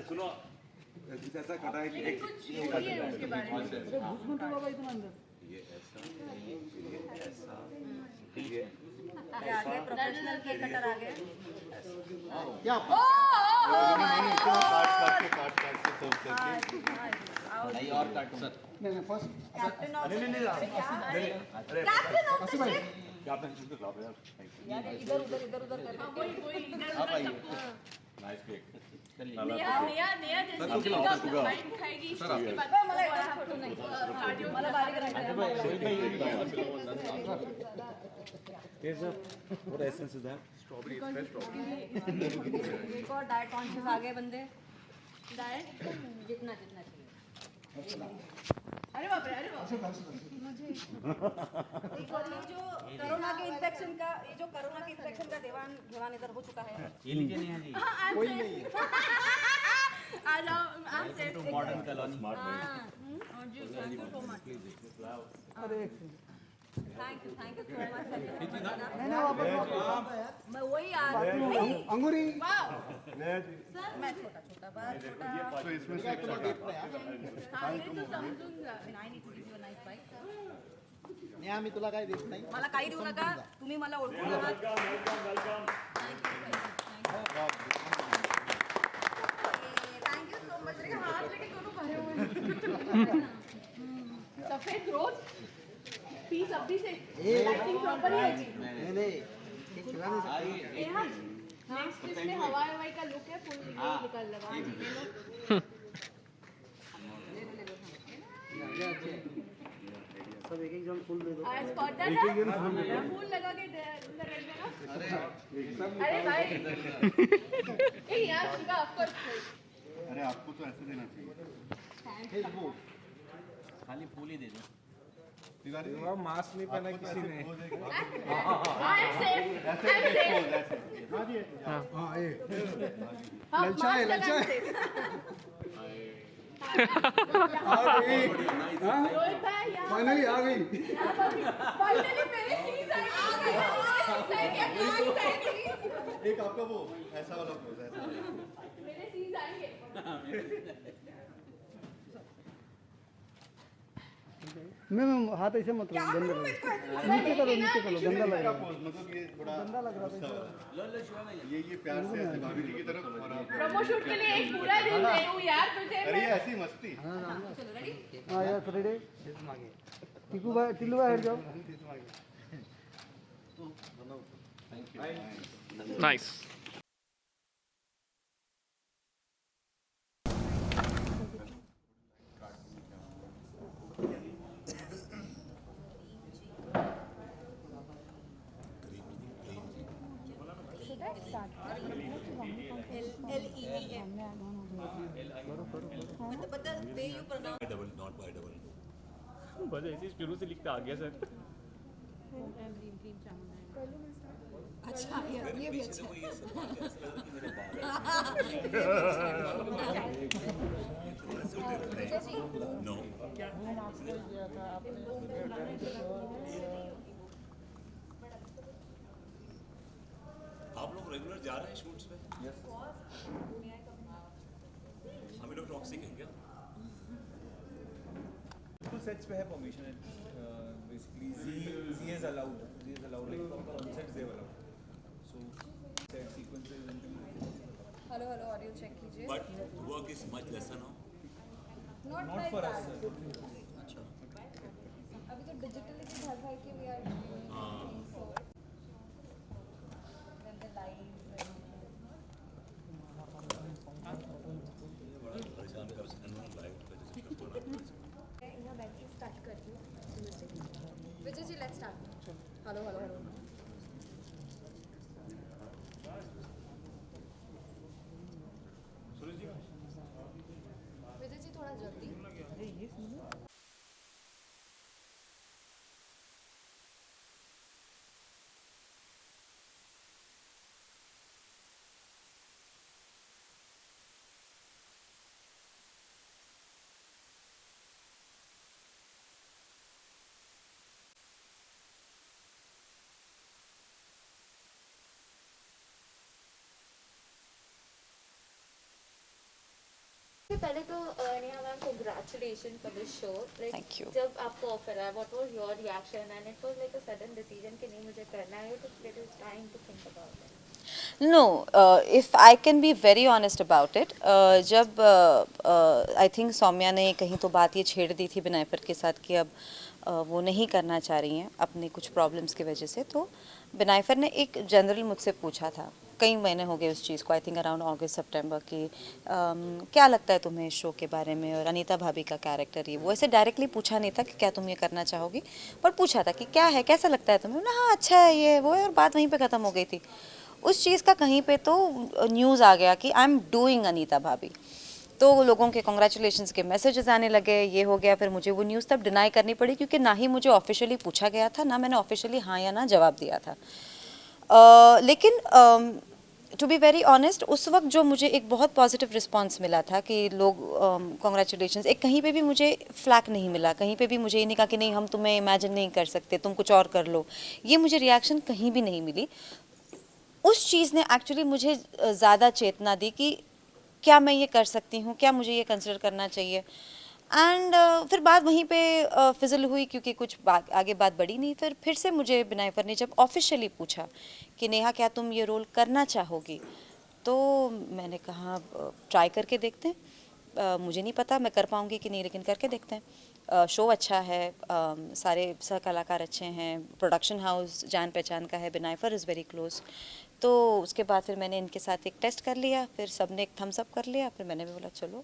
सुनो ऐसा कटा है कि एक उसके बारे में ये ऐसा ये आगे प्रोफेशनल केक कटर आ गए क्या काट के सर्व करके नहीं और काटो सर नहीं फर्स्ट कैप्टन ऑफ नहीं कैप्टन ऑफ कैप्टन इसको लाओ यार यार इधर उधर इधर उधर करके वही इधर आप उधर आइए सबको नाइस केक नया जैसे बाइट खाएगी उसके बाद मला एकदम छोटं नाही मला बारीक What essence is that? Strawberry, fresh strawberry. एक और डाइट कॉन्शियस आ गए बंदे डाइट जितना जितना चाहिए अरे बाप रे एक और ये जो कोरोना के इन्फेक्शन का देवान घेवान इधर हो चुका है ये लीजिए नहीं है जी कोई नहीं आ जाओ आप से मॉडर्न कॉलोनी जी thank you so much thank you so much मैं वही अंगूरी वाओ सर मैं छोटा छोटा बात छोटा तो इसमें से हाँ मैं तो समजूंगा I need to give you a nice bite. नाही आम्ही तुला काय देत नाही मला काही देऊ नका तुम्ही मला ओळखून आहात थँक्यू सो मच रे हाथ लेके दोनों भरे हुए हैं सफेद रोज पीस अभी से लाइटिंग प्रॉपर है जी नाही नाही हे खिला नाही सकते नेक्स्ट इसमें हवाई का लुक है फुल निकल लगा सब एक जन फुल दे दो आज स्पॉटर ना फूल लगा के रख देना अरे भाई ए यार शिवा ऑफ कोर्स अरे आपको तो ऐसे देना चाहिए खाली फूल ही दे दो मास्क नहीं पहना किसी ने आई एम सेफ हाँ ये ललचा है रोहित भाई यहाँ फाइनली आ गई फाइनली मेरे सीज आ गए एक आपका वो ऐसा वाला पोज ऐसा मेरे सीज आएंगे मैं हाथ ऐसे मत क्या गंदा करूं मैं लग इसको ऐसे नीचे करो गंदा लग रहा है मतलब ये थोड़ा गंदा लग रहा था ये प्यार से ऐसे भाभी जी की तरफ और आप प्रोमो शूट के लिए एक पूरा दिन दे हूँ यार तुझे अरे ये ऐसी मस्ती चलो रेडी हाँ यार रेडी टिकू भाई टिल्लू भाई हट जाओ Nice. but the way you pronounce double not bye double बस ऐसे शुरू से लिखता आ गया सर अच्छा ये भी अच्छा ये सब ऐसा लगा कि मेरे बाल नो आप लोग रेगुलर जा रहे हैं शूट्स पे हम लोग टॉक्सिक हैं क्या Two sets पे है permission. Basically, Z is allowed. Like on sets they are allowed. So set sequences and hello audio check कीजिए but work is much lesson now not not for us. अच्छा अभी तो digitally की भाग भाग के we are then the live बड़ा परेशान कर सकते हैं लाइव पे जैसे यहाँ बैठ के स्टार्ट करती हूँ Vijay ji let's start hello Vijay ji थोड़ा जल्दी सबसे पहले तो Neha ma'am congratulations for this show. Like, Thank you. जब आपको ऑफर आया, what was your reaction? And it was like a sudden decision कि नहीं मुझे करना है, you took little time to think about it. No, if I can be very honest about it, जब I think Saumya ने कहीं तो बात ये छेड़ दी थी बिनायफर के साथ कि अब वो नहीं करना चाह रही हैं अपने कुछ प्रॉब्लम्स की वजह से, तो बिनायफर ने एक जनरल मुझसे पूछा था, कई महीने हो गए उस चीज़ को, आई थिंक अराउंड अगस्त सितंबर की, क्या लगता है तुम्हें इस शो के बारे में और अनीता भाभी का कैरेक्टर, ये वो ऐसे डायरेक्टली पूछा नहीं था कि क्या तुम ये करना चाहोगी, पर पूछा था कि क्या है, कैसा लगता है तुम्हें ना, हाँ अच्छा है ये वो है, और बात वहीं पे ख़त्म हो गई थी। उस चीज़ का कहीं पे तो न्यूज़ आ गया कि आई एम डूइंग अनीता भाभी, तो लोगों के कॉन्ग्रेचुलेशंस के मैसेजेस आने लगे, ये हो गया। फिर मुझे वो न्यूज़ तब डिनाई करनी पड़ी क्योंकि ना ही मुझे ऑफिशियली पूछा गया था, ना मैंने ऑफिशियली हाँ या ना जवाब दिया था। लेकिन टू बी वेरी ऑनेस्ट, उस वक्त जो मुझे एक बहुत पॉजिटिव रिस्पांस मिला था कि लोग कॉन्ग्रेचुलेशंस, एक कहीं पे भी मुझे फ्लैक नहीं मिला, कहीं पे भी मुझे ये नहीं कहा कि नहीं हम तुम्हें इमेजिन नहीं कर सकते, तुम कुछ और कर लो, ये मुझे रिएक्शन कहीं भी नहीं मिली। उस चीज़ ने एक्चुअली मुझे ज़्यादा चेतना दी कि क्या मैं ये कर सकती हूँ, क्या मुझे ये कंसिडर करना चाहिए। एंड फिर बात वहीं पे फिजल हुई क्योंकि कुछ बात आगे बात बढ़ी नहीं। फिर से मुझे बिनायफर ने जब ऑफिशियली पूछा कि नेहा क्या तुम ये रोल करना चाहोगी, तो मैंने कहा ट्राई करके देखते हैं, मुझे नहीं पता मैं कर पाऊँगी कि नहीं, लेकिन करके देखते हैं। शो अच्छा है, सारे सह कलाकार अच्छे हैं, प्रोडक्शन हाउस जान पहचान का है, बिनायफर इज़ वेरी क्लोज। तो उसके बाद फिर मैंने इनके साथ एक टेस्ट कर लिया, फिर सबने एक थम्स अप कर लिया, फिर मैंने भी बोला चलो।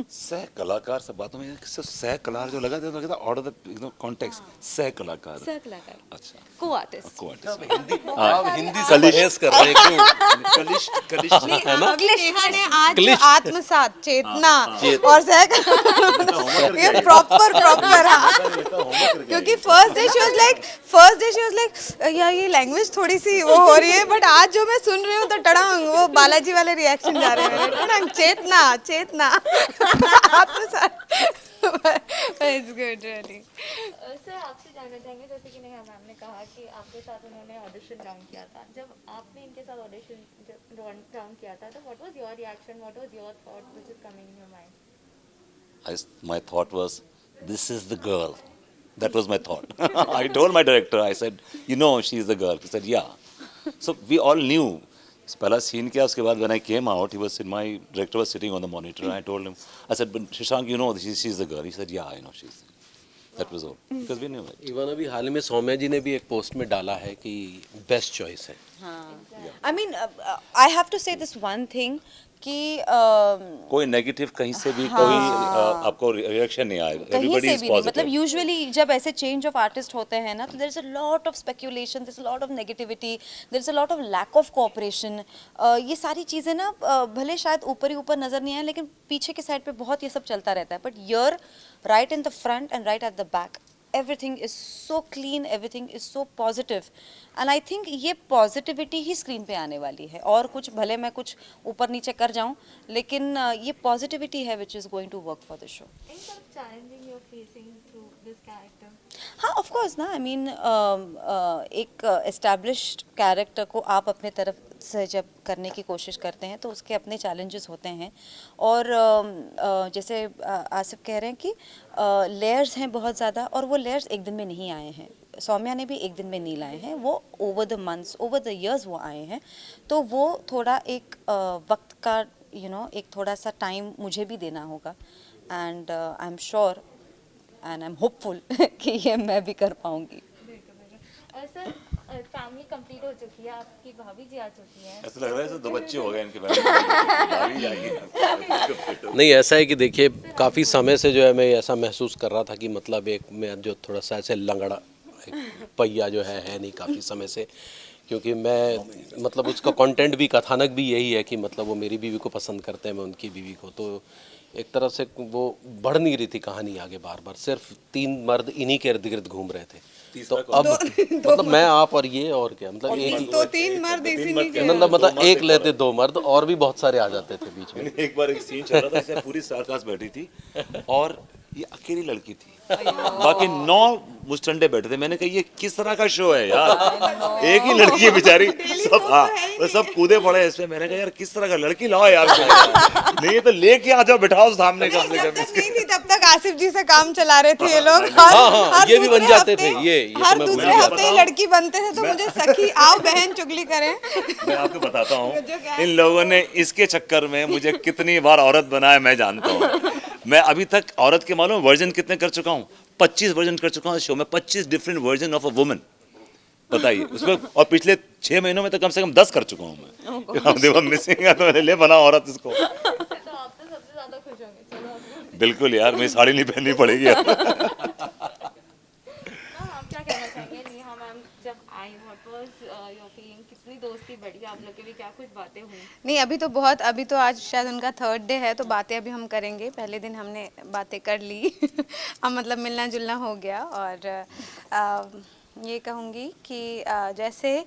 सह कलाकार से बातों में सह कलाकार जो लगा था तो आउट ऑफ द कॉन्टेक्स्ट, सह कलाकार, सह कलाकार, अच्छा, को आर्टिस्ट, को आर्टिस्ट, आप हिंदी से बहस कर रहे हैं क्यों? कलिश है ना, नेहा ने आज जो आत्मसात, चेतना और ये प्रॉपर हाँ, क्योंकि first day she was like यार ये लैंग्वेज थोड़ी सी वो हो रही है, बट आज जो मैं सुन रही हूँ तो टड़ांग वो बालाजी वाले रिएक्शन जा रहे हैं, टड़ांग चेतना चेतना आत्मसात। It's good really. सर आपसे जानना चाहेंगे, जैसे कि नेहा मैम ने कहा कि आपके साथ उन्होंने ऑडिशन राउंड किया था, जब आपने इनके साथ ऑडिशन राउंड किया था, तो what was your reaction, what was your thought which is coming in your mind? My thought was, this is the girl. That was my thought. I told my director, I said, you know, she is the girl. He said, yeah. So we all knew. पहला scene किया, उसके बाद when I came out, my director was sitting on the monitor, and I told him, I said, but Shashank, you know, she's the girl. He said, yeah, I know she's the girl. That was all. Because we knew it. Even अभी हाल में सौम्या जी ने भी एक post में डाला है कि best choice है। I mean, I have to say this one thing कि कोई नेगेटिव कहीं से भी कोई आपको रिएक्शन नहीं आएगा, कहीं से भी नहीं, मतलब यूजुअली जब ऐसे चेंज ऑफ आर्टिस्ट होते हैं ना, तो there is a lot of speculation, there is a lot of negativity, there is a lot of lack of cooperation. ये सारी चीज़ें ना भले शायद ऊपर ही ऊपर नज़र नहीं आए, लेकिन पीछे के साइड पे बहुत ये सब चलता रहता है, but you're right in the front and right at the back, everything is so clean, everything is so positive, and I think ये positivity ही स्क्रीन पे आने वाली है, और कुछ भले मैं कुछ ऊपर नीचे कर जाऊँ, लेकिन ये positivity है which is going to work for the show. Any sort of challenging you're facing through this character? हाँ ऑफ कोर्स ना, आई मीन एक एस्टैब्लिश्ड कैरेक्टर को आप अपने तरफ से जब करने की कोशिश करते हैं तो उसके अपने चैलेंजेस होते हैं, और जैसे आसिफ कह रहे हैं कि लेयर्स हैं बहुत ज़्यादा, और वो लेयर्स एक दिन में नहीं आए हैं, सौम्या ने भी एक दिन में नहीं लाए हैं, वो over the months over the years वो आए हैं, तो वो थोड़ा एक वक्त का एक थोड़ा सा टाइम मुझे भी देना होगा, and I am sure and I am hopeful कि ये मैं भी कर पाऊँगी। सर फैमिली कंप्लीट हो चुकी है, आपकी भाभी जी आ चुकी हैं, ऐसा लग रहा है 2 बच्चे हो गए इनके भाभी। नहीं, ऐसा है कि देखिए काफ़ी समय से जो है मैं ऐसा महसूस कर रहा था कि मतलब एक मैं जो थोड़ा सा ऐसे लंगड़ा पहिया जो है नहीं काफ़ी समय से, क्योंकि मैं मतलब उसका कंटेंट भी, कथानक भी यही है कि मतलब वो मेरी बीवी को पसंद करते हैं, मैं उनकी बीवी को, तो एक तरह से वो बढ़ नहीं रही थी कहानी आगे, बार बार सिर्फ 3 मर्द इन्हीं के इर्द गिर्द घूम रहे थे, तो अब मतलब मैं आप और ये और क्या मतलब एक तो 3 मर्द इसी नीचे, मतलब एक लेते 2 मर्द और भी बहुत सारे आ जाते थे बीच में। एक बार एक सीन चल रहा था, पूरी स्टार कास्ट बैठी थी और ये अकेली लड़की थी, बाकी 9 मुस्टंडे बैठे थे। मैंने कहा ये किस तरह का शो है यार, एक ही लड़की है बेचारी, सब वो सब कूदे पड़े इसमें। मैंने कहा यार किस तरह का लड़की लाओ यार, नहीं तो लेके आ जाओ, बिठाओ सामने कम से कम। नहीं थी तब तक आसिफ जी से काम चला रहे थे ये लोग। हाँ, ये भी बन जाते थे, ये हर तो मैं दूसरे हफ्ते ये लड़की बनते थे, तो मुझे सखी आओ बहन चुगली करें। मैं आपको बताता हूँ इन लोगों ने इसके चक्कर में मुझे कितनी बार औरत बनाया मैं जानता हूँ। मैं अभी तक औरत के मालूम वर्जन कितने कर चुका हूँ, 25 वर्जन कर चुका हूँ शो में, 25 different version of a woman, बताइए उसमें। और पिछले 6 महीनों में तो कम से कम 10 कर चुका हूँ मैं। देखो मिसिंग है तो मैंने ले बना औरत इसको। तो आप तो सबसे ज्यादा खुश होंगे। चलो आप बिल्कुल यार, मेरी साड़ी नहीं पहननी पड़ेगी यार। आप क्या कहना चाहेंगे नेहा मैम जब आई, व्हाट वाज योर फीलिंग, कितनी दोस्ती बढ़ी आप लोग के भी, क्या कुछ बातें हुई? नहीं अभी तो आज शायद उनका 3rd डे है, तो बातें अभी हम करेंगे। पहले दिन हमने बातें कर ली अब मतलब मिलना जुलना हो गया। और ये कहूँगी कि जैसे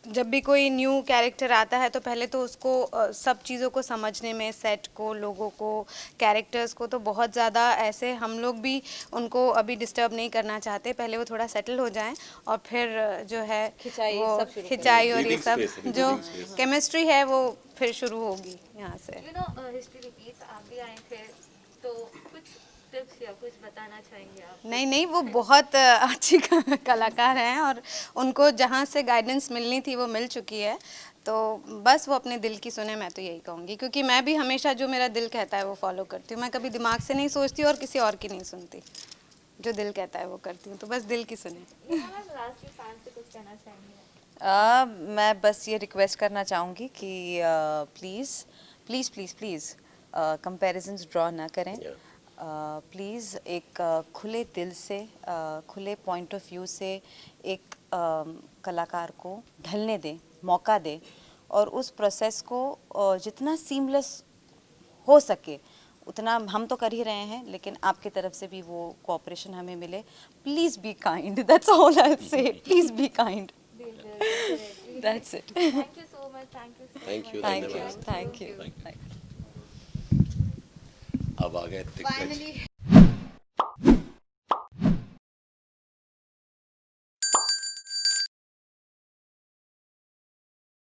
जब भी कोई न्यू कैरेक्टर आता है तो पहले तो उसको सब चीज़ों को समझने में, सेट को, लोगों को, कैरेक्टर्स को, तो बहुत ज़्यादा ऐसे हम लोग भी उनको अभी डिस्टर्ब नहीं करना चाहते। पहले वो थोड़ा सेटल हो जाएं और फिर जो है खिंचाई और ये सब जो केमिस्ट्री है वो फिर शुरू होगी यहाँ से। यू नो हिस्ट्री रिपीट्स, आप भी आए थे तो कुछ टिप्स या कुछ बताना चाहेंगे आप? नहीं वो बहुत अच्छी कलाकार हैं और उनको जहाँ से गाइडेंस मिलनी थी वो मिल चुकी है, तो बस वो अपने दिल की सुने, मैं तो यही कहूँगी। क्योंकि मैं भी हमेशा जो मेरा दिल कहता है वो फॉलो करती हूँ, मैं कभी दिमाग से नहीं सोचती और किसी और की नहीं सुनती, जो दिल कहता है वो करती हूँ, तो बस दिल की सुने। लास्ट में फैन से कुछ कहना चाहेंगे? मैं बस ये रिक्वेस्ट करना चाहूँगी कि please please please please comparisons draw ना करें। प्लीज़ एक खुले दिल से, खुले पॉइंट ऑफ व्यू से एक कलाकार को ढलने दें, मौका दें, और उस प्रोसेस को जितना सीमलेस हो सके उतना हम तो कर ही रहे हैं, लेकिन आपकी तरफ से भी वो कोऑपरेशन हमें मिले। Please be kind, that's all I will say. Please be kind, that's it. Thank you so much, thank you thank you. अब आ गए